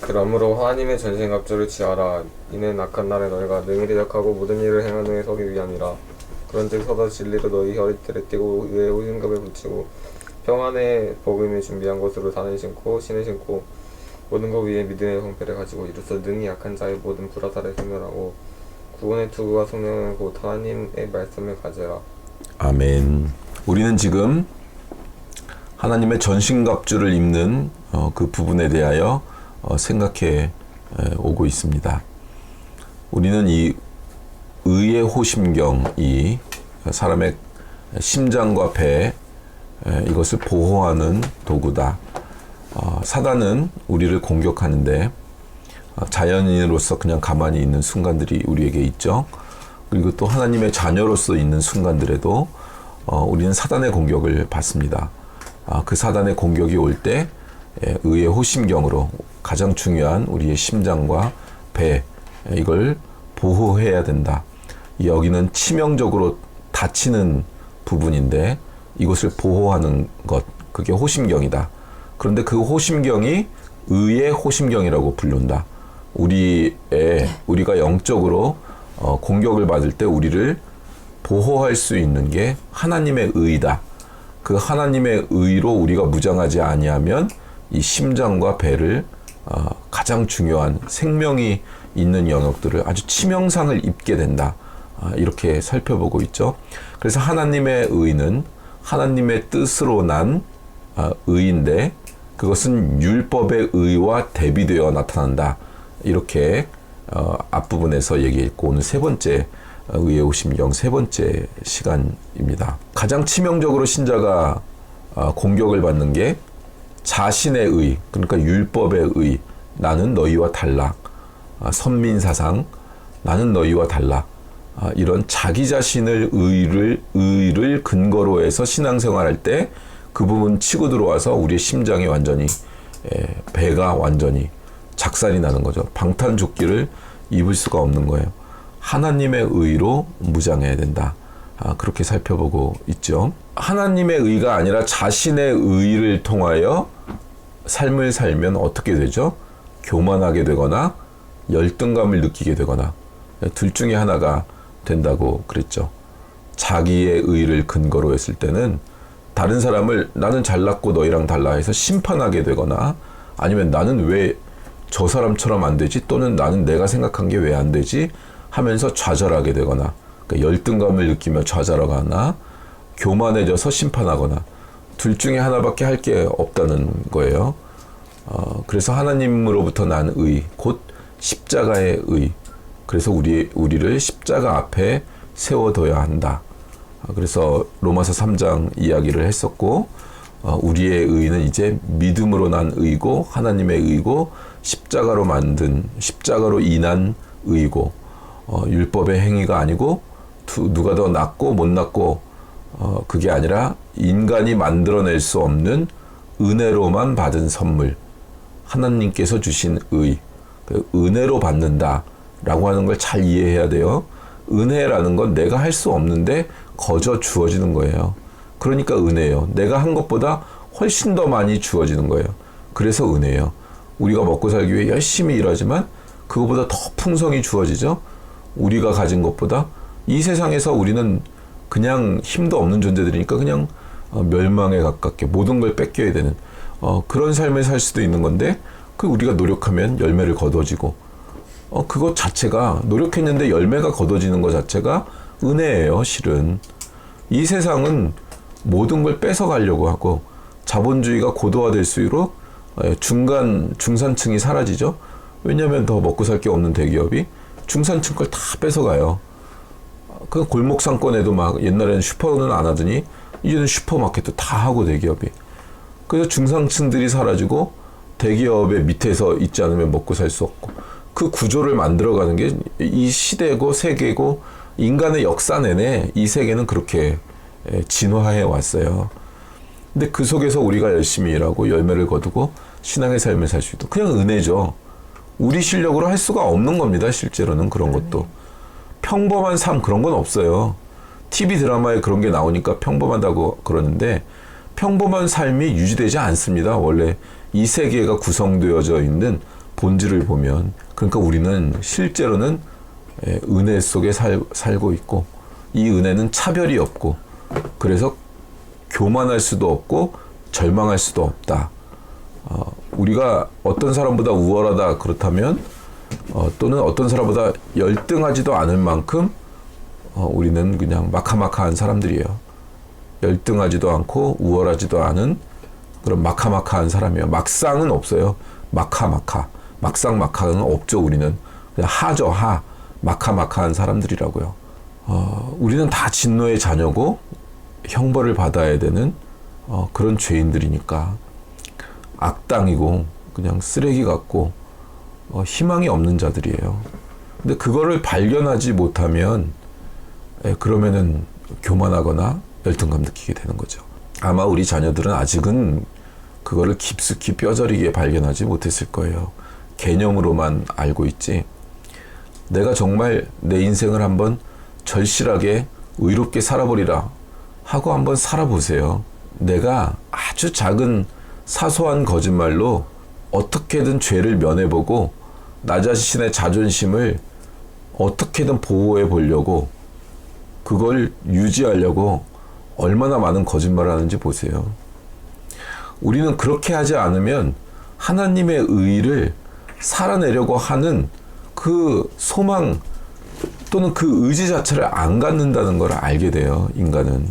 그러므로 하나님의 전신갑주를 취하라. 이는 악한 날에 너희가 능히 대적하고 모든 일을 행한 후에 서기 위함이라. 그런즉 서서 진리로 너희 허리띠를 띠고 의의 호심갑을 붙이고 평안의 복음이 준비한 것으로 단을 신고 신을 신고 모든 것 위에 믿음의 방패를 가지고 이로써 능히 약한 자의 모든 불화살을 소멸하고 구원의 투구와 성령을 곧 하나님의 말씀을 가지라. 아멘. 우리는 지금 하나님의 전신갑주를 입는 그 부분에 대하여 생각해 오고 있습니다. 우리는 이 의의 호심경이 사람의 심장과 배 이것을 보호하는 도구다. 사단은 우리를 공격하는데 자연인으로서 그냥 가만히 있는 순간들이 우리에게 있죠. 그리고 또 하나님의 자녀로서 있는 순간들에도 우리는 사단의 공격을 받습니다. 그 사단의 공격이 올 때 의의 호심경으로 가장 중요한 우리의 심장과 배 이걸 보호해야 된다. 여기는 치명적으로 다치는 부분인데 이것을 보호하는 것, 그게 호심경이다. 그런데 그 호심경이 의의 호심경이라고 부른다. 우리가 영적으로 공격을 받을 때 우리를 보호할 수 있는 게 하나님의 의다. 그 하나님의 의로 우리가 무장하지 아니하면 이 심장과 배를 가장 중요한 생명이 있는 영역들을 아주 치명상을 입게 된다. 이렇게 살펴보고 있죠. 그래서 하나님의 의는 하나님의 뜻으로 난 의인데 그것은 율법의 의와 대비되어 나타난다. 이렇게 앞부분에서 얘기했고 오늘 세 번째 의의 호심경 세 번째 시간입니다. 가장 치명적으로 신자가 공격을 받는 게 자신의 의, 그러니까 율법의 의, 나는 너희와 달라. 선민사상, 나는 너희와 달라. 이런 자기 자신의 의를 근거로 해서 신앙생활할 때 그 부분 치고 들어와서 우리의 심장이 완전히 배가 완전히 작살이 나는 거죠. 방탄조끼를 입을 수가 없는 거예요. 하나님의 의로 무장해야 된다. 그렇게 살펴보고 있죠. 하나님의 의가 아니라 자신의 의를 통하여 삶을 살면 어떻게 되죠? 교만하게 되거나 열등감을 느끼게 되거나 둘 중에 하나가 된다고 그랬죠. 자기의 의를 근거로 했을 때는 다른 사람을 나는 잘났고 너희랑 달라 해서 심판하게 되거나 아니면 나는 왜 저 사람처럼 안 되지 또는 나는 내가 생각한 게 왜 안 되지 하면서 좌절하게 되거나 그러니까 열등감을 느끼며 좌절하거나 교만해져서 심판하거나 둘 중에 하나밖에 할 게 없다는 거예요. 그래서 하나님으로부터 난 의, 곧 십자가의 의. 그래서 우리를 십자가 앞에 세워둬야 한다. 그래서 로마서 3장 이야기를 했었고 우리의 의는 이제 믿음으로 난 의고 하나님의 의고 십자가로 인한 의고 율법의 행위가 아니고 누가 더 낫고 못 낫고 그게 아니라 인간이 만들어낼 수 없는 은혜로만 받은 선물 하나님께서 주신 의 은혜로 받는다라고 하는 걸 잘 이해해야 돼요. 은혜라는 건 내가 할 수 없는데 거저 주어지는 거예요. 그러니까 은혜예요. 내가 한 것보다 훨씬 더 많이 주어지는 거예요. 그래서 은혜예요. 우리가 먹고 살기 위해 열심히 일하지만 그것보다 더 풍성이 주어지죠. 우리가 가진 것보다 이 세상에서 우리는 그냥 힘도 없는 존재들이니까 그냥 멸망에 가깝게 모든 걸 뺏겨야 되는 그런 삶을 살 수도 있는 건데 그 우리가 노력하면 열매를 거둬지고 그것 자체가 노력했는데 열매가 거둬지는 것 자체가 은혜예요. 실은 이 세상은 모든 걸 뺏어가려고 하고 자본주의가 고도화될수록 중산층이 사라지죠. 왜냐하면 더 먹고 살 게 없는 대기업이 중산층 걸 다 뺏어가요. 그 골목 상권에도 막 옛날에는 슈퍼는 안 하더니 이제는 슈퍼마켓도 다 하고 대기업이. 그래서 중산층들이 사라지고 대기업의 밑에서 있지 않으면 먹고 살 수 없고 그 구조를 만들어가는 게 이 시대고 세계고 인간의 역사 내내 이 세계는 그렇게 진화해 왔어요. 근데 그 속에서 우리가 열심히 일하고 열매를 거두고 신앙의 삶을 살 수 있다. 그냥 은혜죠. 우리 실력으로 할 수가 없는 겁니다. 실제로는 그런 것도. 평범한 삶 그런 건 없어요. TV 드라마에 그런 게 나오니까 평범하다고 그러는데 평범한 삶이 유지되지 않습니다. 원래 이 세계가 구성되어져 있는 본질을 보면, 그러니까 우리는 실제로는 은혜 속에 살고 있고, 이 은혜는 차별이 없고, 그래서 교만할 수도 없고 절망할 수도 없다. 우리가 어떤 사람보다 우월하다 그렇다면, 또는 어떤 사람보다 열등하지도 않을 만큼 우리는 그냥 마카마카한 사람들이에요. 열등하지도 않고 우월하지도 않은 그런 마카마카한 사람이에요. 막상은 없어요. 마카마카. 막상마카는 없죠. 우리는 그냥 하죠. 마카마카한 사람들이라고요. 우리는 다 진노의 자녀고 형벌을 받아야 되는 그런 죄인들이니까 악당이고 그냥 쓰레기 같고 희망이 없는 자들이에요. 근데 그거를 발견하지 못하면 그러면은 교만하거나 열등감 느끼게 되는 거죠. 아마 우리 자녀들은 아직은 그거를 깊숙이 뼈저리게 발견하지 못했을 거예요. 개념으로만 알고 있지. 내가 정말 내 인생을 한번 절실하게 의롭게 살아버리라 하고 한번 살아보세요. 내가 아주 작은 사소한 거짓말로 어떻게든 죄를 면해보고 나 자신의 자존심을 어떻게든 보호해 보려고, 그걸 유지하려고 얼마나 많은 거짓말을 하는지 보세요. 우리는 그렇게 하지 않으면 하나님의 의를 살아내려고 하는 그 소망 또는 그 의지 자체를 안 갖는다는 걸 알게 돼요. 인간은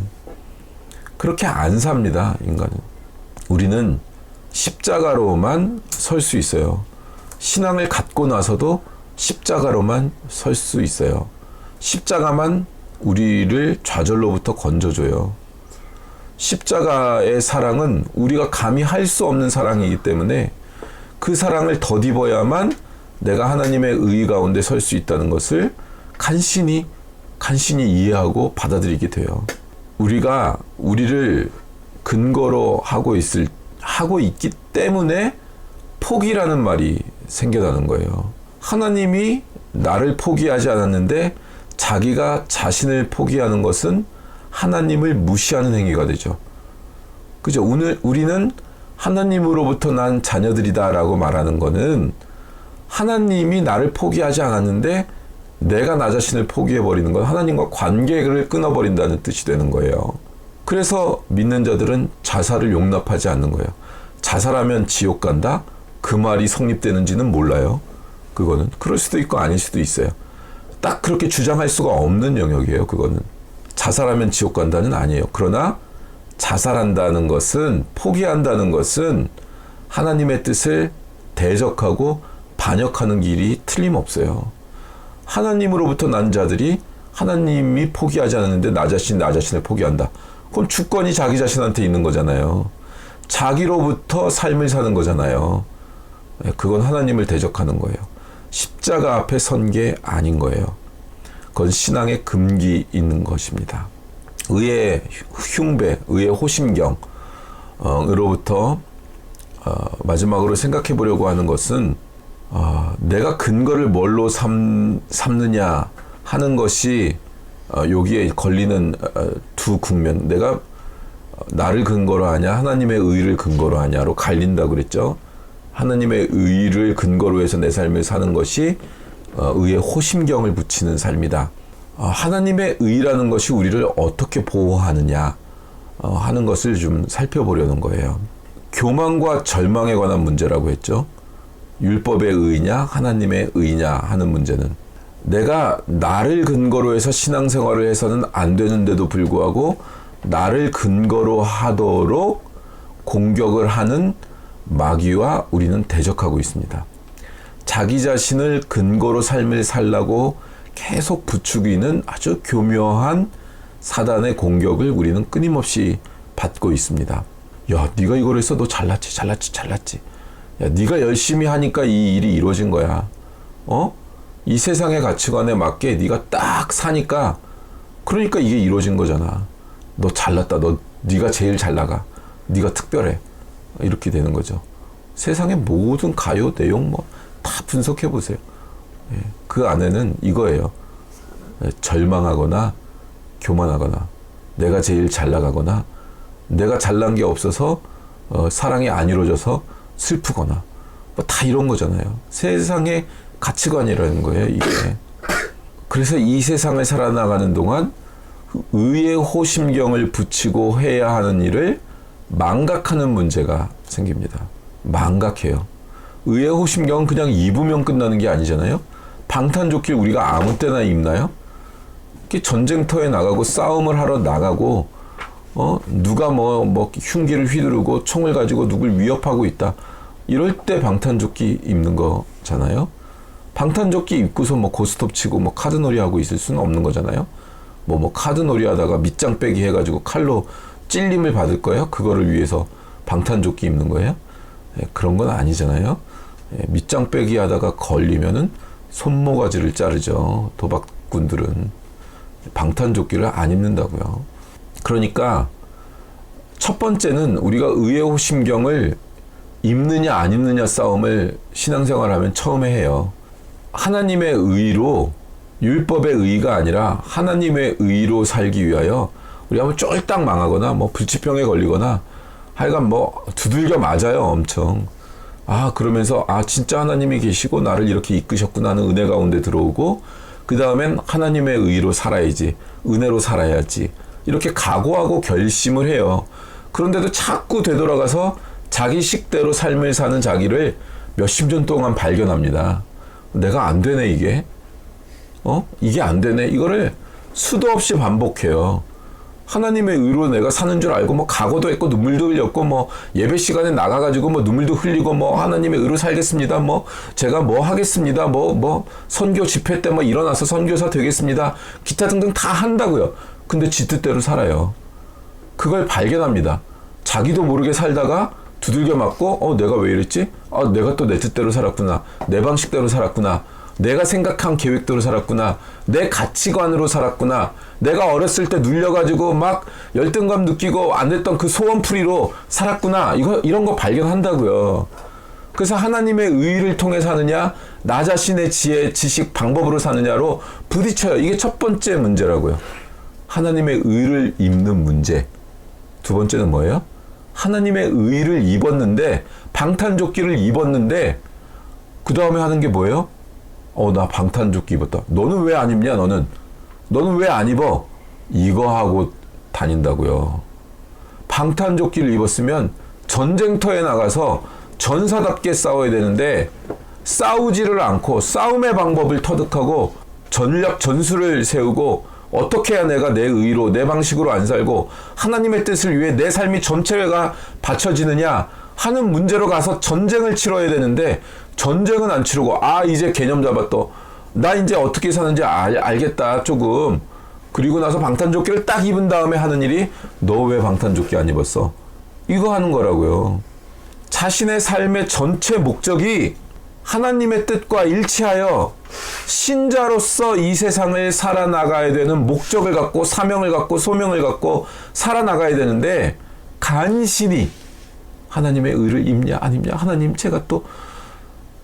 그렇게 안 삽니다. 인간은. 우리는 십자가로만 설 수 있어요. 신앙을 갖고 나서도 십자가로만 설 수 있어요. 십자가만 우리를 좌절로부터 건져줘요. 십자가의 사랑은 우리가 감히 할 수 없는 사랑이기 때문에 그 사랑을 덧입어야만 내가 하나님의 의 가운데 설 수 있다는 것을 간신히 이해하고 받아들이게 돼요. 우리가 우리를 근거로 하고 있기 때문에 포기라는 말이 생겨나는 거예요. 하나님이 나를 포기하지 않았는데 자기가 자신을 포기하는 것은 하나님을 무시하는 행위가 되죠. 그죠? 오늘 우리는 하나님으로부터 난 자녀들이다라고 말하는 거는 하나님이 나를 포기하지 않았는데 내가 나 자신을 포기해버리는 건 하나님과 관계를 끊어버린다는 뜻이 되는 거예요. 그래서 믿는 자들은 자살을 용납하지 않는 거예요. 자살하면 지옥 간다? 그 말이 성립되는지는 몰라요. 그거는 그럴 수도 있고 아닐 수도 있어요. 딱 그렇게 주장할 수가 없는 영역이에요. 그거는 자살하면 지옥 간다는 아니에요. 그러나 자살한다는 것은, 포기한다는 것은 하나님의 뜻을 대적하고 반역하는 길이 틀림없어요. 하나님으로부터 난 자들이 하나님이 포기하지 않았는데 나 자신을 포기한다. 그럼 주권이 자기 자신한테 있는 거잖아요. 자기로부터 삶을 사는 거잖아요. 그건 하나님을 대적하는 거예요. 십자가 앞에 선 게 아닌 거예요. 그건 신앙의 금기 있는 것입니다. 의의 흉배, 의의 호심경으로부터 마지막으로 생각해 보려고 하는 것은 내가 근거를 뭘로 삼느냐 하는 것이 여기에 걸리는 두 국면. 내가 나를 근거로 하냐 하나님의 의를 근거로 하냐로 갈린다고 그랬죠. 하나님의 의를 근거로 해서 내 삶을 사는 것이 의의 호심경을 붙이는 삶이다. 하나님의 의라는 것이 우리를 어떻게 보호하느냐 하는 것을 좀 살펴보려는 거예요. 교만과 절망에 관한 문제라고 했죠. 율법의 의냐 하나님의 의냐 하는 문제는, 내가 나를 근거로 해서 신앙생활을 해서는 안 되는데도 불구하고 나를 근거로 하도록 공격을 하는 마귀와 우리는 대적하고 있습니다. 자기 자신을 근거로 삶을 살라고 계속 부추기는 아주 교묘한 사단의 공격을 우리는 끊임없이 받고 있습니다. 야, 네가 이걸 해서 너 잘났지. 야, 네가 열심히 하니까 이 일이 이루어진 거야. 이 세상의 가치관에 맞게 네가 딱 사니까, 그러니까 이게 이루어진 거잖아. 너 잘났다. 네가 제일 잘 나가. 네가 특별해. 이렇게 되는 거죠. 세상의 모든 가요 내용 다 분석해 보세요. 그 안에는 이거예요. 절망하거나 교만하거나 내가 제일 잘 나가거나 내가 잘난 게 없어서 사랑이 안 이루어져서 슬프거나 뭐 다 이런 거잖아요. 세상의 가치관이라는 거예요, 이게. 그래서 이 세상을 살아나가는 동안 의의 호심경을 붙이고 해야 하는 일을 망각하는 문제가 생깁니다. 망각해요. 의의 호심경은 그냥 입으면 끝나는 게 아니잖아요. 방탄조끼를 우리가 아무 때나 입나요? 이렇게 전쟁터에 나가고 싸움을 하러 나가고 누가 뭐 흉기를 휘두르고 총을 가지고 누굴 위협하고 있다. 이럴 때 방탄조끼 입는 거잖아요. 방탄조끼 입고서 뭐 고스톱 치고 뭐 카드놀이 하고 있을 수는 없는 거잖아요. 뭐 카드놀이 하다가 밑장 빼기 해가지고 칼로 찔림을 받을 거예요? 그거를 위해서 방탄조끼 입는 거예요? 그런 건 아니잖아요. 밑장 빼기 하다가 걸리면은 손모가지를 자르죠. 도박꾼들은. 방탄조끼를 안 입는다고요. 그러니까 첫 번째는 우리가 의의 호심경을 입느냐 안 입느냐 싸움을 신앙생활하면 처음에 해요. 하나님의 의로, 율법의 의가 아니라 하나님의 의로 살기 위하여 우리 한번 쫄딱 망하거나 뭐 불치병에 걸리거나 하여간 뭐 두들겨 맞아요. 엄청. 그러면서 진짜 하나님이 계시고 나를 이렇게 이끄셨구나 하는 은혜 가운데 들어오고, 그 다음엔 하나님의 의로 살아야지, 은혜로 살아야지, 이렇게 각오하고 결심을 해요. 그런데도 자꾸 되돌아가서 자기 식대로 삶을 사는 자기를 몇십 년 동안 발견합니다. 내가 안 되네, 이게. 이게 안 되네. 이거를 수도 없이 반복해요. 하나님의 의로 내가 사는 줄 알고 뭐 각오도 했고 눈물도 흘렸고 뭐 예배 시간에 나가가지고 뭐 눈물도 흘리고 뭐 하나님의 의로 살겠습니다. 뭐 제가 뭐 하겠습니다. 뭐 선교 집회 때 뭐 일어나서 선교사 되겠습니다. 기타 등등 다 한다고요. 근데 지 뜻대로 살아요. 그걸 발견합니다. 자기도 모르게 살다가 두들겨 맞고 내가 왜 이랬지? 내가 또 내 뜻대로 살았구나. 내 방식대로 살았구나. 내가 생각한 계획대로 살았구나. 내 가치관으로 살았구나. 내가 어렸을 때 눌려가지고 막 열등감 느끼고 안 됐던 그 소원풀이로 살았구나. 이런 거 발견한다고요. 그래서 하나님의 의를 통해 사느냐, 나 자신의 지혜, 지식, 방법으로 사느냐로 부딪혀요. 이게 첫 번째 문제라고요. 하나님의 의를 입는 문제. 두 번째는 뭐예요? 하나님의 의를 입었는데, 방탄조끼를 입었는데, 그 다음에 하는 게 뭐예요? 나 방탄조끼 입었다. 너는 왜 안 입냐, 너는 왜 안 입어? 이거 하고 다닌다고요. 방탄조끼를 입었으면 전쟁터에 나가서 전사답게 싸워야 되는데, 싸우지를 않고 싸움의 방법을 터득하고 전략 전술을 세우고, 어떻게 해야 내가 내 의로, 내 방식으로 안 살고 하나님의 뜻을 위해 내 삶이 전체가 바쳐지느냐 하는 문제로 가서 전쟁을 치러야 되는데, 전쟁은 안 치르고 이제 개념 잡았어. 나 이제 어떻게 사는지 알겠다 조금. 그리고 나서 방탄조끼를 딱 입은 다음에 하는 일이, 너 왜 방탄조끼 안 입었어? 이거 하는 거라고요. 자신의 삶의 전체 목적이 하나님의 뜻과 일치하여 신자로서 이 세상을 살아나가야 되는 목적을 갖고, 사명을 갖고, 소명을 갖고 살아나가야 되는데, 간신히 하나님의 의를 입냐 안 입냐, 하나님 제가 또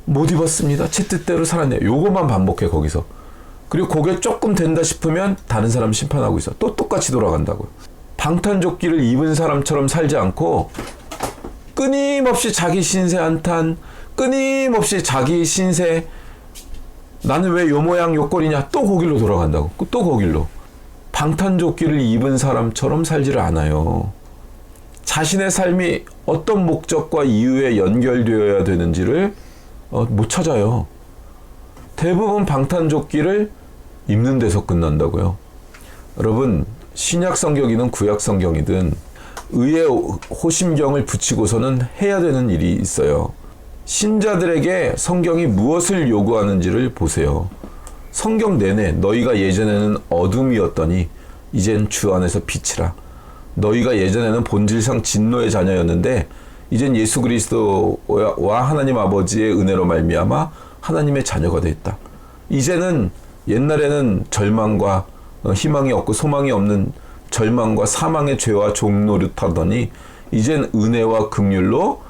못 입었습니다, 제 뜻대로 살았네요, 요것만 반복해 거기서. 그리고 그게 조금 된다 싶으면 다른 사람 심판하고 있어. 또 똑같이 돌아간다고요. 방탄조끼를 입은 사람처럼 살지 않고 끊임없이 자기 신세 한탄, 끊임없이 자기 신세, 나는 왜 요 모양 요 꼴이냐, 또 거길로 돌아간다고. 또 거길로. 방탄조끼를 입은 사람처럼 살지를 않아요. 자신의 삶이 어떤 목적과 이유에 연결되어야 되는지를 못 찾아요. 대부분 방탄조끼를 입는 데서 끝난다고요. 여러분, 신약 성경이든 구약 성경이든 의의 호심경을 붙이고서는 해야 되는 일이 있어요. 신자들에게 성경이 무엇을 요구하는지를 보세요. 성경 내내 너희가 예전에는 어둠이었더니 이젠 주 안에서 빛이라. 너희가 예전에는 본질상 진노의 자녀였는데 이젠 예수 그리스도와 하나님 아버지의 은혜로 말미암아 하나님의 자녀가 됐다. 이제는 옛날에는 절망과 희망이 없고 소망이 없는 절망과 사망의 죄와 종노릇하더니 이젠 은혜와 긍휼로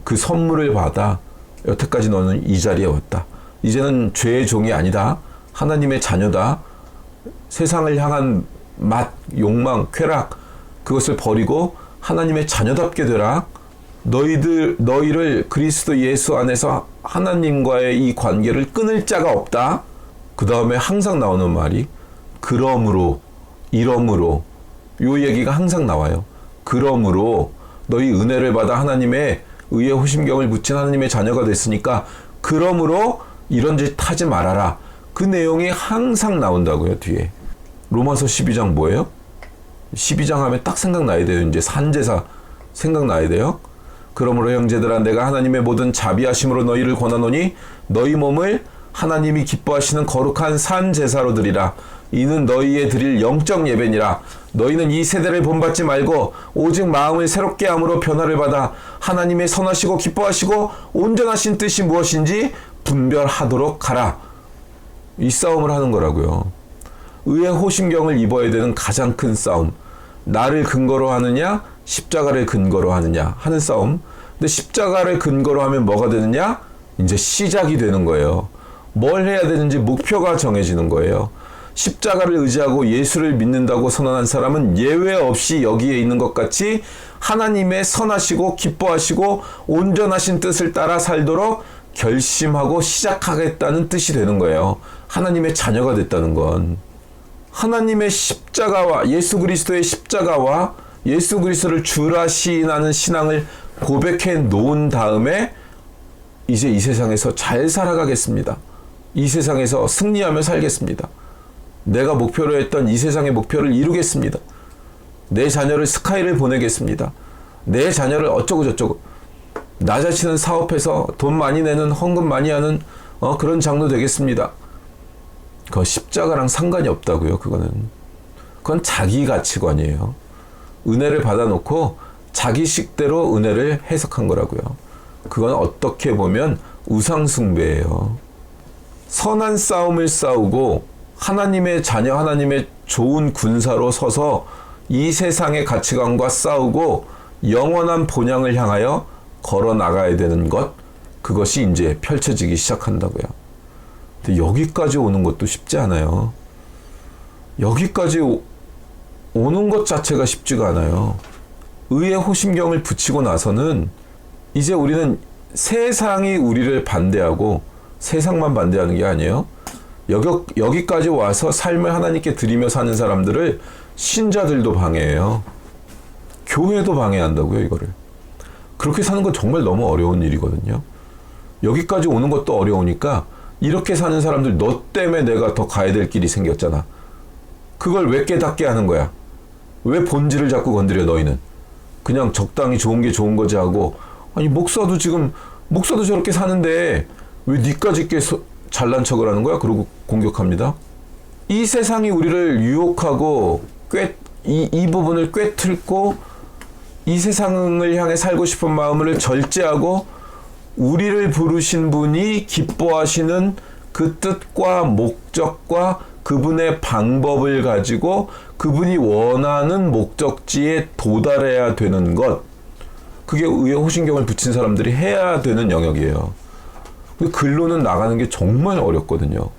그 선물을 받아 여태까지 너는 이 자리에 왔다. 이제는 죄의 종이 아니다. 하나님의 자녀다. 세상을 향한 맛, 욕망, 쾌락, 그것을 버리고 하나님의 자녀답게 되라. 너희를 그리스도 예수 안에서 하나님과의 이 관계를 끊을 자가 없다. 그 다음에 항상 나오는 말이 그러므로, 이러므로, 요 얘기가 항상 나와요. 그러므로 너희 은혜를 받아 하나님의 의에 호심경을 붙인 하나님의 자녀가 됐으니까 그러므로 이런 짓 하지 말아라. 그 내용이 항상 나온다고요. 뒤에 로마서 12장 뭐예요? 12장 하면 딱 생각나야 돼요. 이제 산제사 생각나야 돼요. 그러므로 형제들아 내가 하나님의 모든 자비하심으로 너희를 권하노니 너희 몸을 하나님이 기뻐하시는 거룩한 산제사로 드리라. 이는 너희의 드릴 영적 예배니라. 너희는 이 세대를 본받지 말고 오직 마음을 새롭게 함으로 변화를 받아 하나님의 선하시고 기뻐하시고 온전하신 뜻이 무엇인지 분별하도록 하라. 이 싸움을 하는 거라고요. 의의 호심경을 입어야 되는 가장 큰 싸움. 나를 근거로 하느냐 십자가를 근거로 하느냐 하는 싸움. 근데 십자가를 근거로 하면 뭐가 되느냐? 이제 시작이 되는 거예요. 뭘 해야 되는지 목표가 정해지는 거예요. 십자가를 의지하고 예수를 믿는다고 선언한 사람은 예외 없이 여기에 있는 것 같이 하나님의 선하시고 기뻐하시고 온전하신 뜻을 따라 살도록 결심하고 시작하겠다는 뜻이 되는 거예요. 하나님의 자녀가 됐다는 건 하나님의 십자가와 예수 그리스도의 십자가와 예수 그리스도를 주라 시인하는 신앙을 고백해 놓은 다음에 이제 이 세상에서 잘 살아가겠습니다. 이 세상에서 승리하며 살겠습니다. 내가 목표로 했던 이 세상의 목표를 이루겠습니다. 내 자녀를 스카이를 보내겠습니다. 내 자녀를 어쩌고 저쩌고. 나 자신은 사업해서 돈 많이 내는 헌금 많이 하는 그런 장로 되겠습니다. 그건 십자가랑 상관이 없다고요. 그건 자기 가치관이에요. 은혜를 받아놓고 자기 식대로 은혜를 해석한 거라고요. 그건 어떻게 보면 우상숭배예요. 선한 싸움을 싸우고 하나님의 자녀, 하나님의 좋은 군사로 서서 이 세상의 가치관과 싸우고 영원한 본향을 향하여 걸어 나가야 되는 것, 그것이 이제 펼쳐지기 시작한다고요. 근데 여기까지 오는 것도 쉽지 않아요. 여기까지 오는 것 자체가 쉽지가 않아요. 의의 호심경을 붙이고 나서는 이제 우리는 세상이 우리를 반대하고 세상만 반대하는 게 아니에요. 여기까지 와서 삶을 하나님께 드리며 사는 사람들을 신자들도 방해해요. 교회도 방해한다고요, 이거를. 그렇게 사는 건 정말 너무 어려운 일이거든요. 여기까지 오는 것도 어려우니까 이렇게 사는 사람들 너 때문에 내가 더 가야 될 길이 생겼잖아. 그걸 왜 깨닫게 하는 거야? 왜 본질을 자꾸 건드려 너희는? 그냥 적당히 좋은 게 좋은 거지 하고 아니 목사도 저렇게 사는데 왜 니까지 꽤 잘난 척을 하는 거야? 그러고 공격합니다. 이 세상이 우리를 유혹하고 이 부분을 꿰뚫고 이 세상을 향해 살고 싶은 마음을 절제하고 우리를 부르신 분이 기뻐하시는 그 뜻과 목적과 그분의 방법을 가지고 그분이 원하는 목적지에 도달해야 되는 것, 그게 의의 호심경을 붙인 사람들이 해야 되는 영역이에요. 글로는 나가는 게 정말 어렵거든요.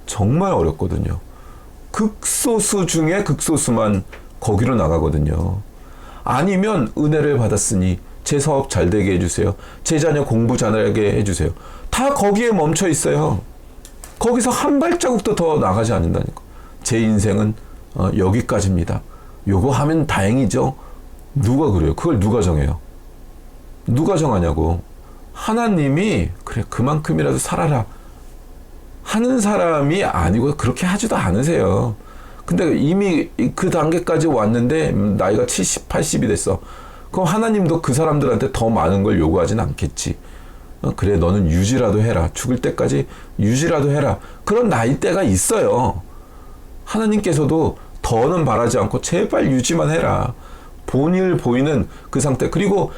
정말 어렵거든요. 극소수 중에 극소수만 거기로 나가거든요. 아니면 은혜를 받았으니 제 사업 잘 되게 해주세요. 제 자녀 공부 잘하게 해주세요. 다 거기에 멈춰 있어요. 거기서 한 발자국도 더 나가지 않는다니까. 제 인생은 여기까지입니다. 요거 하면 다행이죠. 누가 그래요? 그걸 누가 정해요? 누가 정하냐고. 하나님이 그래 그만큼이라도 살아라 하는 사람이 아니고 그렇게 하지도 않으세요. 근데 이미 그 단계까지 왔는데 나이가 70, 80이 됐어. 그럼 하나님도 그 사람들한테 더 많은 걸 요구하진 않겠지. 그래 너는 유지라도 해라. 죽을 때까지 유지라도 해라. 그런 나이대가 있어요. 하나님께서도 더는 바라지 않고 제발 유지만 해라. 본일 보이는 그 상태. 그리고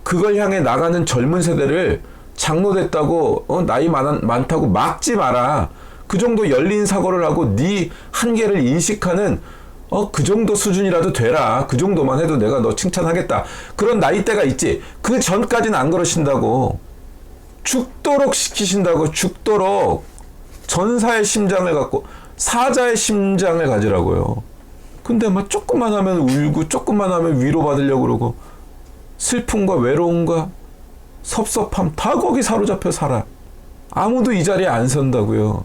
그걸 향해 나가는 젊은 세대를 장로 됐다고 나이 많다고 막지 마라. 그 정도 열린 사고를 하고 네 한계를 인식하는 그 정도 수준이라도 되라. 그 정도만 해도 내가 너 칭찬하겠다. 그런 나이대가 있지. 그 전까지는 안 그러신다고. 죽도록 시키신다고. 죽도록 전사의 심장을 갖고 사자의 심장을 가지라고요. 근데 막 조금만 하면 울고 조금만 하면 위로받으려고 그러고 슬픔과 외로움과 섭섭함 다 거기 사로잡혀 살아. 아무도 이 자리에 안 선다고요.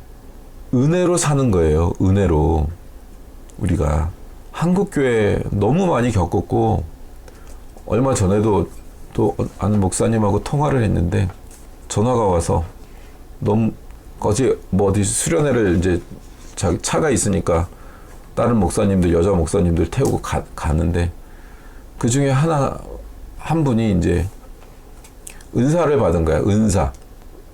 은혜로 사는 거예요. 은혜로. 우리가 한국교회 너무 많이 겪었고, 얼마 전에도 또 아는 목사님하고 통화를 했는데 전화가 와서 너무 어디 수련회를 이제 자기 차가 있으니까 다른 목사님들, 여자 목사님들 태우고 가는데, 그 중에 한 분이 이제 은사를 받은 거야.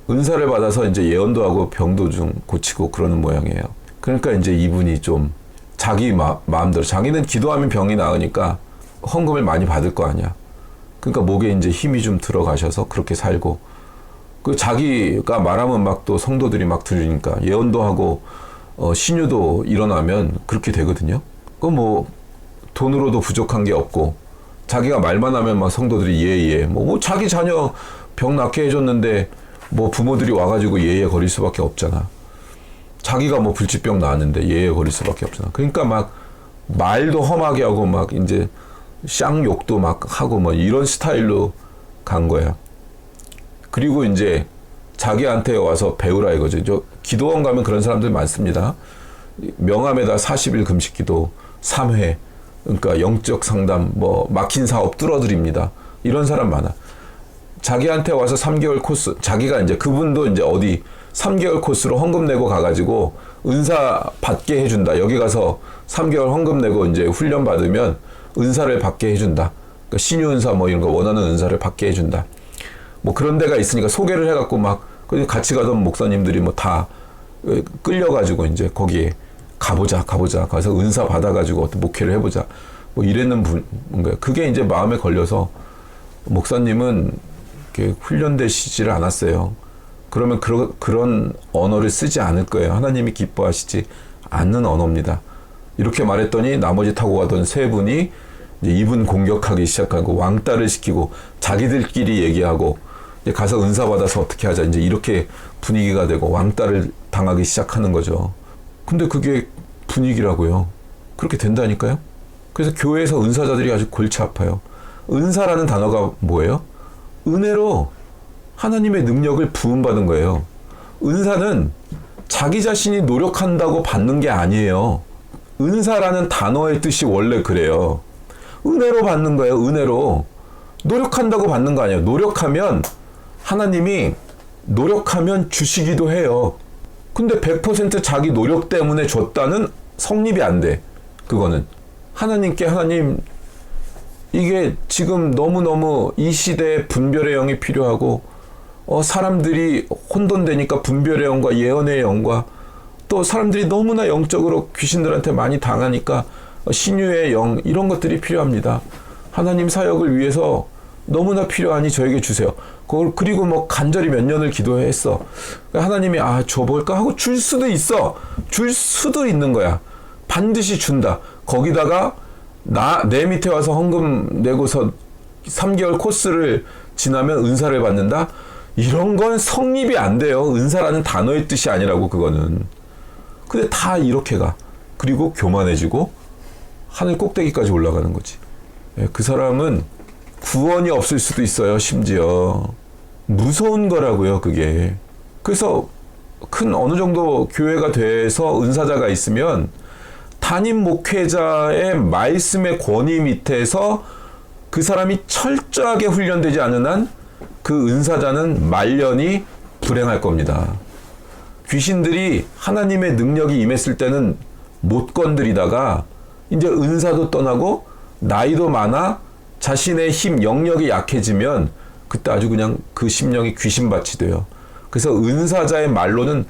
은사를 받아서 이제 예언도 하고 병도 좀 고치고 그러는 모양이에요. 그러니까 이제 이분이 좀 자기 마음대로, 자기는 기도하면 병이 나으니까 헌금을 많이 받을 거 아니야. 그러니까 목에 이제 힘이 좀 들어가셔서 그렇게 살고, 그 자기가 말하면 막 또 성도들이 막 들으니까 예언도 하고 신유도 일어나면 그렇게 되거든요. 그 뭐 돈으로도 부족한 게 없고, 자기가 말만 하면 막 성도들이 예예, 뭐 자기 자녀 병 낫게 해줬는데 뭐 부모들이 와가지고 예예 거릴 수밖에 없잖아. 자기가 뭐 불치병 나았는데 예예 거릴 수밖에 없잖아. 그러니까 막 말도 험하게 하고 막 이제 쌍욕도 막 하고 뭐 이런 스타일로 간 거야. 그리고 이제 자기한테 와서 배우라 이거죠. 저 기도원 가면 그런 사람들 많습니다. 명함에다 40일 금식 기도 3회, 그러니까 영적 상담, 뭐 막힌 사업 뚫어드립니다. 이런 사람 많아. 자기한테 와서 3개월 코스, 자기가 이제 그분도 이제 어디 3개월 코스로 헌금 내고 가가지고 은사 받게 해준다. 여기 가서 3개월 헌금 내고 이제 훈련 받으면 은사를 받게 해준다. 그러니까 신유 은사 뭐 이런 거 원하는 은사를 받게 해준다. 뭐 그런 데가 있으니까 소개를 해갖고 막 같이 가던 목사님들이 뭐 다 끌려가지고 이제 거기에 가보자. 가서 은사 받아가지고 어떤 목회를 해보자. 뭐 이랬는 분인가요? 그게 이제 마음에 걸려서 목사님은 이렇게 훈련되시지를 않았어요. 그러면 그런 언어를 쓰지 않을 거예요. 하나님이 기뻐하시지 않는 언어입니다. 이렇게 말했더니 나머지 타고 가던 세 분이 이제 이분 공격하기 시작하고 왕따를 시키고 자기들끼리 얘기하고 이제 가서 은사 받아서 어떻게 하자 이제 이렇게 분위기가 되고 왕따를 당하기 시작하는 거죠. 근데 그게 분위기라고요. 그렇게 된다니까요. 그래서 교회에서 은사자들이 아주 골치 아파요. 은사라는 단어가 뭐예요? 은혜로 하나님의 능력을 부음받은 거예요. 은사는 자기 자신이 노력한다고 받는 게 아니에요. 은사라는 단어의 뜻이 원래 그래요. 은혜로 받는 거예요. 은혜로. 노력한다고 받는 거 아니에요. 노력하면 하나님이 노력하면 주시기도 해요. 근데 100% 자기 노력 때문에 줬다는 성립이 안 돼. 그거는. 하나님께 하나님 이게 지금 너무너무 이 시대에 분별의 영이 필요하고 사람들이 혼돈되니까 분별의 영과 예언의 영과 또 사람들이 너무나 영적으로 귀신들한테 많이 당하니까 신유의 영 이런 것들이 필요합니다. 하나님 사역을 위해서 너무나 필요하니 저에게 주세요. 그리고 뭐 간절히 몇 년을 기도했어. 하나님이 줘볼까 하고 줄 수도 있어. 줄 수도 있는 거야. 반드시 준다. 거기다가 내 밑에 와서 헌금 내고서 3개월 코스를 지나면 은사를 받는다? 이런 건 성립이 안 돼요. 은사라는 단어의 뜻이 아니라고 그거는. 근데 다 이렇게 가. 그리고 교만해지고 하늘 꼭대기까지 올라가는 거지. 그 사람은 구원이 없을 수도 있어요. 심지어. 무서운 거라고요. 그게. 그래서 큰 어느 정도 교회가 돼서 은사자가 있으면 담임 목회자의 말씀의 권위 밑에서 그 사람이 철저하게 훈련되지 않은 한 그 은사자는 말년이 불행할 겁니다. 귀신들이 하나님의 능력이 임했을 때는 못 건드리다가 이제 은사도 떠나고 나이도 많아 자신의 힘, 영역이 약해지면 그때 아주 그냥 그 심령이 귀신밭이 돼요. 그래서 은사자의 말로는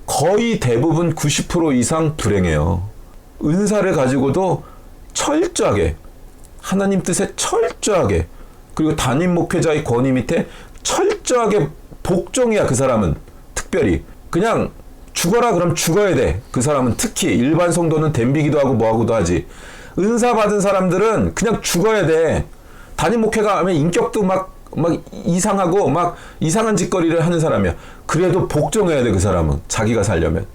거의 대부분 90% 이상 불행해요. 은사를 가지고도 철저하게 하나님 뜻에 철저하게 그리고 담임 목회자의 권위 밑에 철저하게 복종이야. 그 사람은 특별히 그냥 죽어라 그럼 죽어야 돼. 그 사람은 특히 일반 성도는 댐비기도 하고 뭐하고도 하지. 은사 받은 사람들은 그냥 죽어야 돼. 담임 목회가 하면 인격도 막 이상하고 막 이상한 짓거리를 하는 사람이야. 그래도 복종해야 돼. 그 사람은 자기가 살려면.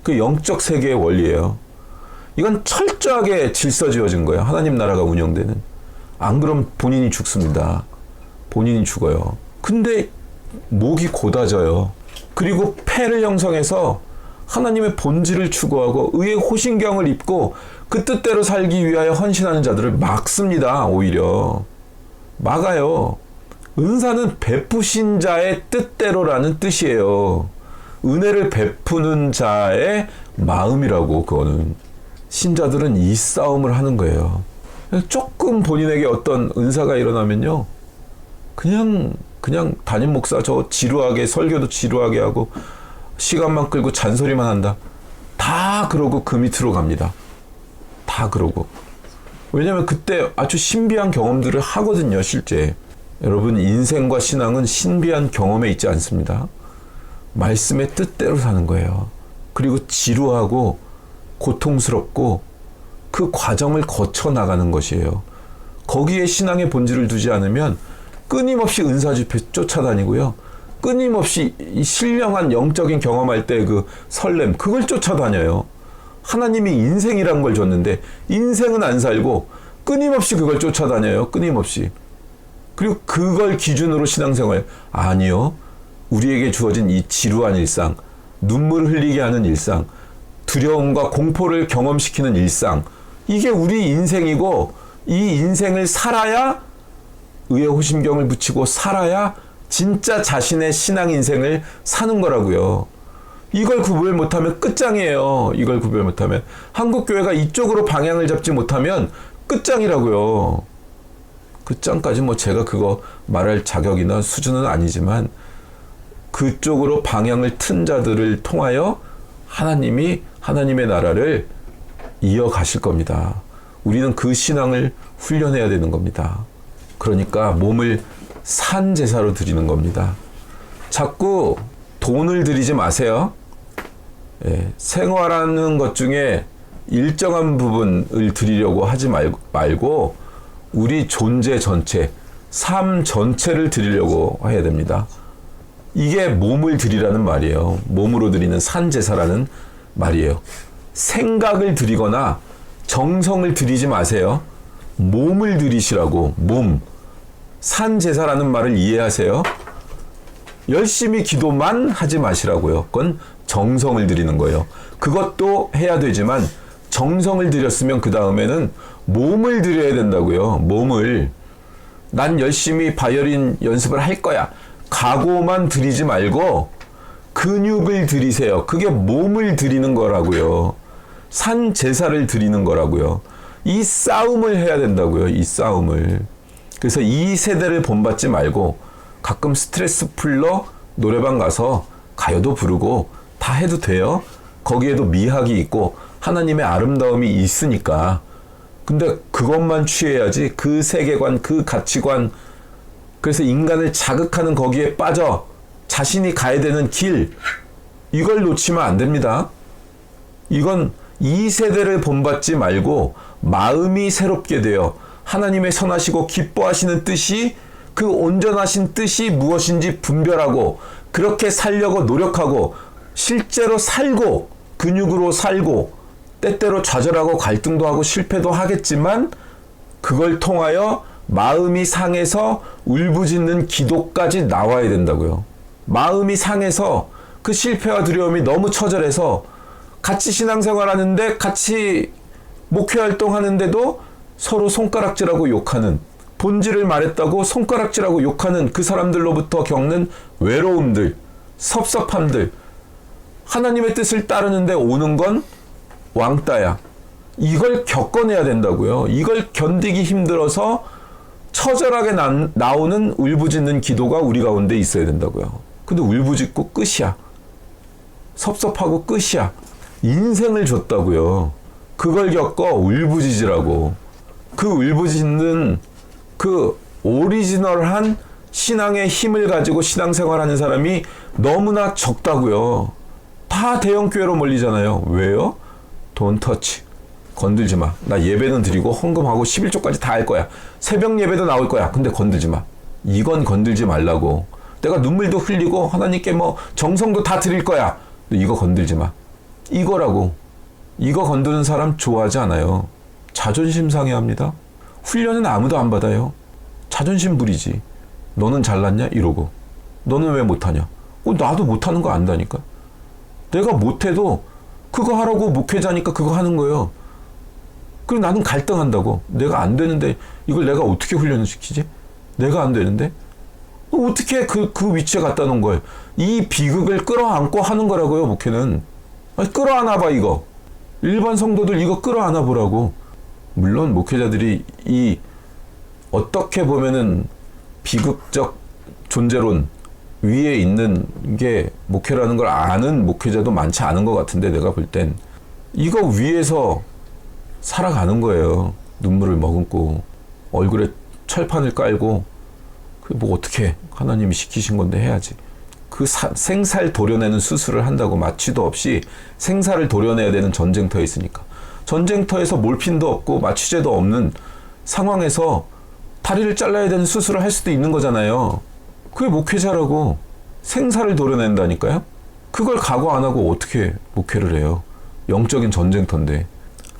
그 영적 세계의 원리예요. 이건 철저하게 질서 지어진 거예요. 하나님 나라가 운영되는. 안 그럼 본인이 죽습니다. 본인이 죽어요. 근데 목이 곧아져요. 그리고 폐를 형성해서 하나님의 본질을 추구하고 의의 호신경을 입고 그 뜻대로 살기 위하여 헌신하는 자들을 막습니다. 오히려 막아요. 은사는 베푸신 자의 뜻대로라는 뜻이에요. 은혜를 베푸는 자의 마음이라고. 그거는 신자들은 이 싸움을 하는 거예요. 조금 본인에게 어떤 은사가 일어나면요, 그냥 담임 목사 저 지루하게 설교도 지루하게 하고 시간만 끌고 잔소리만 한다. 다 그러고 그 밑으로 갑니다. 다 그러고. 왜냐면 그때 아주 신비한 경험들을 하거든요, 실제. 여러분, 인생과 신앙은 신비한 경험에 있지 않습니다. 말씀의 뜻대로 사는 거예요. 그리고 지루하고 고통스럽고 그 과정을 거쳐 나가는 것이에요. 거기에 신앙의 본질을 두지 않으면 끊임없이 은사 집회 쫓아다니고요. 끊임없이 이 신령한 영적인 경험할 때 그 설렘, 그걸 쫓아다녀요. 하나님이 인생이란 걸 줬는데 인생은 안 살고 끊임없이 그걸 쫓아다녀요. 끊임없이. 그리고 그걸 기준으로 신앙생활. 아니요. 우리에게 주어진 이 지루한 일상, 눈물을 흘리게 하는 일상, 두려움과 공포를 경험시키는 일상, 이게 우리 인생이고, 이 인생을 살아야, 의의 호심경을 붙이고 살아야 진짜 자신의 신앙 인생을 사는 거라고요. 이걸 구별 못하면 끝장이에요. 이걸 구별 못하면. 한국교회가 이쪽으로 방향을 잡지 못하면 끝장이라고요. 끝장까지 뭐 제가 그거 말할 자격이나 수준은 아니지만, 그쪽으로 방향을 튼 자들을 통하여 하나님이 하나님의 나라를 이어가실 겁니다. 우리는 그 신앙을 훈련해야 되는 겁니다. 그러니까 몸을 산 제사로 드리는 겁니다. 자꾸 돈을 드리지 마세요. 예, 생활하는 것 중에 일정한 부분을 드리려고 하지 말고 우리 존재 전체, 삶 전체를 드리려고 해야 됩니다. 이게 몸을 드리라는 말이에요. 몸으로 드리는 산제사라는 말이에요. 생각을 드리거나 정성을 드리지 마세요. 몸을 드리시라고. 몸. 산제사라는 말을 이해하세요? 열심히 기도만 하지 마시라고요. 그건 정성을 드리는 거예요. 그것도 해야 되지만 정성을 드렸으면 그 다음에는 몸을 드려야 된다고요. 몸을. 난 열심히 바이올린 연습을 할 거야. 각오만 드리지 말고 근육을 드리세요. 그게 몸을 드리는 거라고요. 산 제사를 드리는 거라고요. 이 싸움을 해야 된다고요. 이 싸움을. 그래서 이 세대를 본받지 말고 가끔 스트레스 풀러 노래방 가서 가요도 부르고 다 해도 돼요. 거기에도 미학이 있고 하나님의 아름다움이 있으니까. 근데 그것만 취해야지. 그 세계관, 그 가치관, 그래서 인간을 자극하는 거기에 빠져 자신이 가야 되는 길, 이걸 놓치면 안 됩니다. 이건 이 세대를 본받지 말고 마음이 새롭게 되어 하나님의 선하시고 기뻐하시는 뜻이, 그 온전하신 뜻이 무엇인지 분별하고 그렇게 살려고 노력하고 실제로 살고 근육으로 살고 때때로 좌절하고 갈등도 하고 실패도 하겠지만 그걸 통하여 마음이 상해서 울부짖는 기도까지 나와야 된다고요. 마음이 상해서 그 실패와 두려움이 너무 처절해서 같이 신앙생활 하는데 같이 목회 활동하는데도 서로 손가락질하고 욕하는, 본질을 말했다고 손가락질하고 욕하는 그 사람들로부터 겪는 외로움들, 섭섭함들, 하나님의 뜻을 따르는데 오는 건 왕따야. 이걸 겪어내야 된다고요. 이걸 견디기 힘들어서 처절하게 나오는 울부짖는 기도가 우리 가운데 있어야 된다고요. 근데 울부짖고 끝이야. 섭섭하고 끝이야. 인생을 줬다고요. 그걸 겪어 울부짖으라고. 그 울부짖는 그 오리지널한 신앙의 힘을 가지고 신앙생활하는 사람이 너무나 적다고요. 다 대형교회로 몰리잖아요. 왜요? Don't touch. 건들지 마. 나 예배는 드리고 헌금하고 11조까지 다 할 거야. 새벽 예배도 나올 거야. 근데 건들지 마. 이건 건들지 말라고. 내가 눈물도 흘리고 하나님께 뭐 정성도 다 드릴 거야. 이거 건들지 마. 이거라고. 이거 건드는 사람 좋아하지 않아요. 자존심 상해합니다. 훈련은 아무도 안 받아요. 자존심 부리지. 너는 잘났냐? 이러고. 너는 왜 못하냐? 나도 못하는 거 안다니까. 내가 못해도 그거 하라고 목회자니까 그거 하는 거예요. 그리고 나는 갈등한다고. 내가 안 되는데 이걸 내가 어떻게 훈련을 시키지? 내가 안 되는데? 어떻게 그 위치에 갖다 놓은 거예요? 이 비극을 끌어안고 하는 거라고요, 목회는. 아니, 끌어안아봐, 이거. 일반 성도들 이거 끌어안아 보라고. 물론 목회자들이 이 어떻게 보면은 비극적 존재론 위에 있는 게 목회라는 걸 아는 목회자도 많지 않은 것 같은데, 내가 볼 땐 이거 위에서 살아가는 거예요. 눈물을 머금고 얼굴에 철판을 깔고 뭐 어떻게 하나님이 시키신 건데 해야지. 그 생살 도려내는 수술을 한다고 마취도 없이 생사를 도려내야 되는 전쟁터에 있으니까. 전쟁터에서 몰핀도 없고 마취제도 없는 상황에서 다리를 잘라야 되는 수술을 할 수도 있는 거잖아요. 그게 목회자라고. 생사를 도려낸다니까요. 그걸 각오 안 하고 어떻게 목회를 해요. 영적인 전쟁터인데.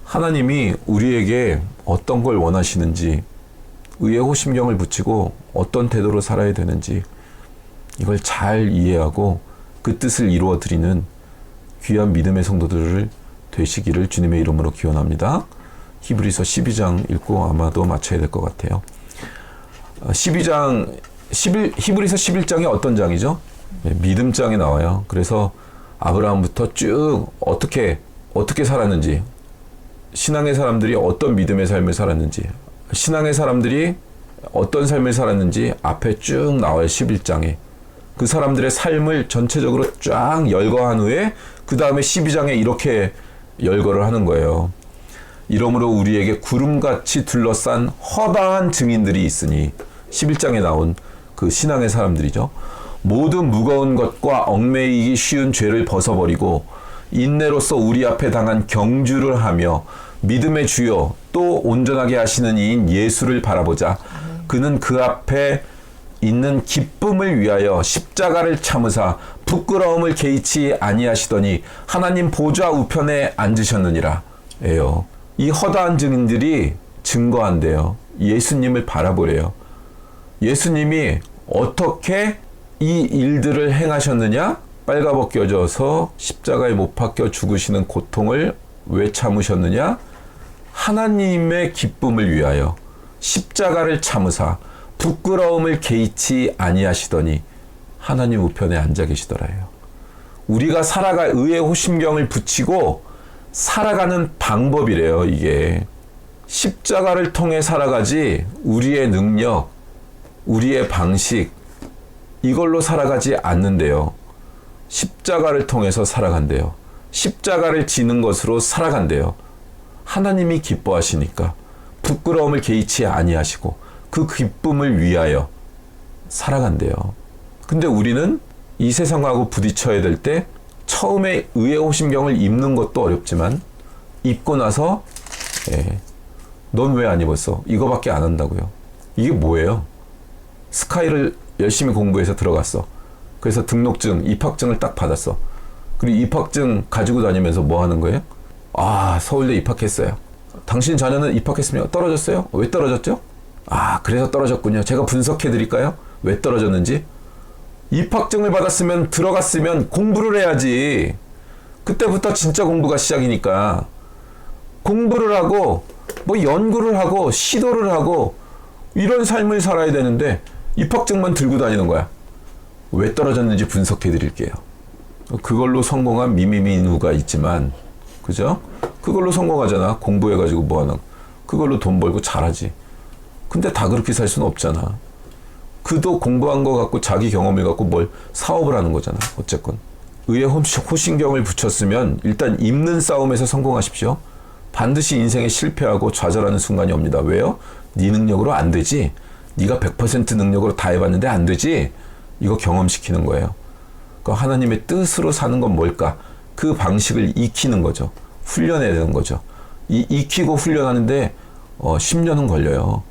하나님이 우리에게 어떤 걸 원하시는지, 의의 호심경을 붙이고 어떤 태도로 살아야 되는지 이걸 잘 이해하고 그 뜻을 이루어 드리는 귀한 믿음의 성도들을 되시기를 주님의 이름으로 기원합니다. 히브리서 12장 읽고 아마도 마쳐야 될 것 같아요. 히브리서 11장이 어떤 장이죠? 믿음장이 나와요. 그래서 아브라함부터 쭉 어떻게 살았는지, 신앙의 사람들이 어떤 믿음의 삶을 살았는지, 신앙의 사람들이 어떤 삶을 살았는지 앞에 쭉 나와요. 11장에. 그 사람들의 삶을 전체적으로 쫙 열거한 후에 그 다음에 12장에 이렇게 열거를 하는 거예요. 이러므로 우리에게 구름같이 둘러싼 허다한 증인들이 있으니, 11장에 나온 그 신앙의 사람들이죠. 모든 무거운 것과 얽매이기 쉬운 죄를 벗어버리고 인내로서 우리 앞에 당한 경주를 하며 믿음의 주요 또 온전하게 하시는 이인 예수를 바라보자. 그는 그 앞에 있는 기쁨을 위하여 십자가를 참으사 부끄러움을 개의치 아니하시더니 하나님 보좌 우편에 앉으셨느니라. 예요. 이 허다한 증인들이 증거한대요. 예수님을 바라보래요. 예수님이 어떻게 이 일들을 행하셨느냐? 빨가벗겨져서 십자가에 못 박혀 죽으시는 고통을 왜 참으셨느냐? 하나님의 기쁨을 위하여 십자가를 참으사 부끄러움을 개의치 아니하시더니 하나님 우편에 앉아 계시더라요. 우리가 의의 호심경을 붙이고 살아가는 방법이래요. 이게 십자가를 통해 살아가지 우리의 능력, 우리의 방식 이걸로 살아가지 않는데요. 십자가를 통해서 살아간대요. 십자가를 지는 것으로 살아간대요. 하나님이 기뻐하시니까 부끄러움을 개의치 아니하시고 그 기쁨을 위하여 살아간대요. 근데 우리는 이 세상하고 부딪혀야 될 때 처음에 의의 호심경을 입는 것도 어렵지만 입고 나서 넌 왜 안 입었어? 이거밖에 안 한다고요. 이게 뭐예요? 스카이를 열심히 공부해서 들어갔어. 그래서 등록증, 입학증을 딱 받았어. 그리고 입학증 가지고 다니면서 뭐 하는 거예요? 서울대 입학했어요. 당신 자녀는 입학했으면 떨어졌어요? 왜 떨어졌죠? 그래서 떨어졌군요. 제가 분석해 드릴까요? 왜 떨어졌는지? 입학증을 받았으면 들어갔으면 공부를 해야지. 그때부터 진짜 공부가 시작이니까. 공부를 하고 뭐 연구를 하고 시도를 하고 이런 삶을 살아야 되는데 입학증만 들고 다니는 거야. 왜 떨어졌는지 분석해 드릴게요. 그걸로 성공한 미미미누가 있지만, 그죠? 그걸로 성공하잖아. 공부해가지고 뭐 하나. 그걸로 돈 벌고 잘하지. 근데 다 그렇게 살 수는 없잖아. 그도 공부한 거 갖고 자기 경험을 갖고 뭘 사업을 하는 거잖아. 어쨌건. 의의 호신경을 붙였으면 일단 입는 싸움에서 성공하십시오. 반드시 인생에 실패하고 좌절하는 순간이 옵니다. 왜요? 네 능력으로 안 되지. 네가 100% 능력으로 다 해봤는데 안 되지. 이거 경험시키는 거예요. 그러니까 하나님의 뜻으로 사는 건 뭘까? 그 방식을 익히는 거죠. 훈련해야 되는 거죠. 익히고 훈련하는데 10년은 걸려요.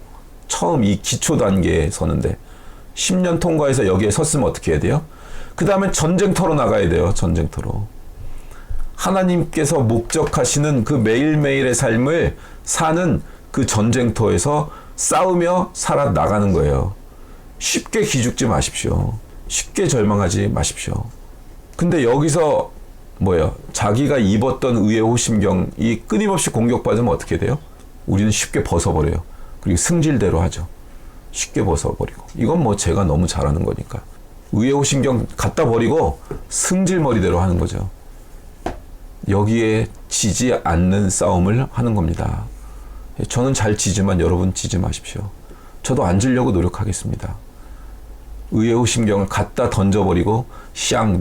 처음 이 기초 단계에 서는데 10년 통과해서 여기에 섰으면 어떻게 해야 돼요? 그 다음에 전쟁터로 나가야 돼요. 전쟁터로. 하나님께서 목적하시는 그 매일매일의 삶을 사는 그 전쟁터에서 싸우며 살아나가는 거예요. 쉽게 기죽지 마십시오. 쉽게 절망하지 마십시오. 근데 여기서 뭐예요? 자기가 입었던 의의 호심경이 끊임없이 공격받으면 어떻게 돼요? 우리는 쉽게 벗어버려요. 그리고 승질대로 하죠. 쉽게 벗어버리고. 이건 뭐 제가 너무 잘하는 거니까. 의의 호심경 갖다 버리고 승질머리대로 하는 거죠. 여기에 지지 않는 싸움을 하는 겁니다. 저는 잘 지지만 여러분 지지 마십시오. 저도 안 지려고 노력하겠습니다. 의의 호심경을 갖다 던져버리고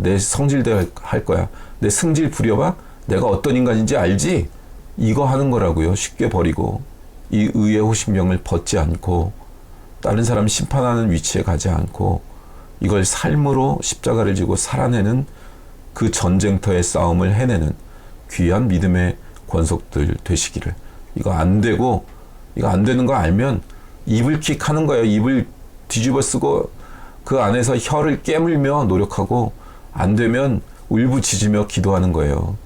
내 성질대로 할 거야. 내 승질 부려봐? 내가 어떤 인간인지 알지? 이거 하는 거라고요. 쉽게 버리고 이 의의 호심경을 벗지 않고 다른 사람 심판하는 위치에 가지 않고 이걸 삶으로 십자가를 지고 살아내는 그 전쟁터의 싸움을 해내는 귀한 믿음의 권속들 되시기를. 이거 안 되고 이거 안 되는 거 알면 이불킥 하는 거예요. 입을 뒤집어 쓰고 그 안에서 혀를 깨물며 노력하고 안 되면 울부짖으며 기도하는 거예요.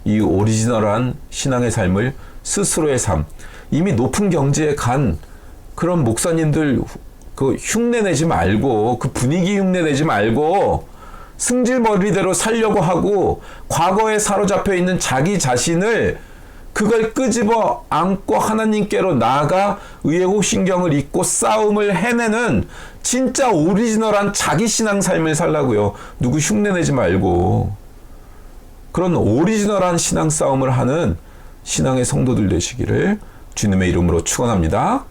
이 오리지널한 신앙의 삶을 스스로의 삶, 이미 높은 경지에 간 그런 목사님들 그 흉내내지 말고 그 분위기 흉내내지 말고 승질머리대로 살려고 하고 과거에 사로잡혀 있는 자기 자신을 그걸 끄집어 안고 하나님께로 나아가 의의 호심경을 입고 싸움을 해내는 진짜 오리지널한 자기 신앙 삶을 살라고요. 누구 흉내내지 말고 그런 오리지널한 신앙 싸움을 하는 신앙의 성도들 되시기를 주님의 이름으로 축원합니다.